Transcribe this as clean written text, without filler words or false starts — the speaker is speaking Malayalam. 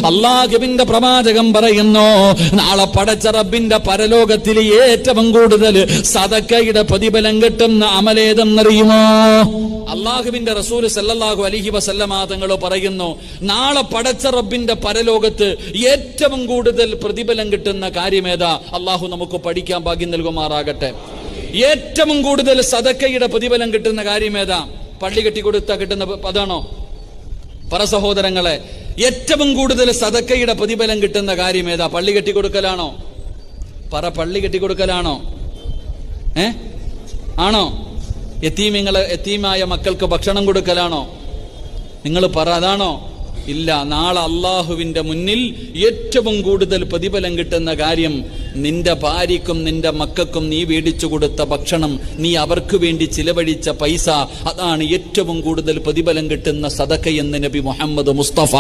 അല്ലാഹുവിന്റെ പ്രവാചകൻ പറയുന്നു, നാളെ പടച്ച റബ്ബിന്റെ പരലോകത്തിൽ ഏറ്റവും കൂടുതൽ സദക്കയുടെ പ്രതിഫലം കിട്ടുന്ന അമലേതെന്നറിയുമോ? അല്ലാഹുവിന്റെ റസൂൽ സല്ലല്ലാഹു അലൈഹി വസല്ലമ തങ്ങൾ പറയുന്നു, നാളെ പടച്ച റബ്ബിന്റെ പരലോകത്ത് ഏറ്റവും കൂടുതൽ പ്രതിഫലം കിട്ടുന്ന കാര്യമേതാ? അല്ലാഹു നമുക്ക് പഠിക്കാൻ ഭാഗ്യം നൽകുമാറാകട്ടെ. ഏറ്റവും കൂടുതൽ സദക്കയുടെ പ്രതിഫലം കിട്ടുന്ന കാര്യമേതാ? പള്ളി കെട്ടിക്കൊടുത്ത കിട്ടുന്ന അതാണോ? പറ സഹോദരങ്ങളെ, ഏറ്റവും കൂടുതൽ സദക്കയുടെ പ്രതിഫലം കിട്ടുന്ന കാര്യം ഏതാ? പള്ളി കെട്ടിക്കൊടുക്കലാണോ? പറ, പള്ളി കെട്ടിക്കൊടുക്കലാണോ? ആണോ? യതീമായ മക്കൾക്ക് ഭക്ഷണം കൊടുക്കലാണോ? നിങ്ങൾ പറ, അതാണോ? ഇല്ല. നാളെ അള്ളാഹുവിന്റെ മുന്നിൽ ഏറ്റവും കൂടുതൽ പ്രതിഫലം കിട്ടുന്ന കാര്യം നിന്റെ ഭാര്യക്കും നിന്റെ മക്കൾക്കും നീ മേടിച്ചു കൊടുത്ത ഭക്ഷണം, നീ അവർക്ക് വേണ്ടി ചിലവഴിച്ച പൈസ, അതാണ് ഏറ്റവും കൂടുതൽ പ്രതിഫലം കിട്ടുന്ന സദഖ എന്ന് നബി മുഹമ്മദ് മുസ്തഫ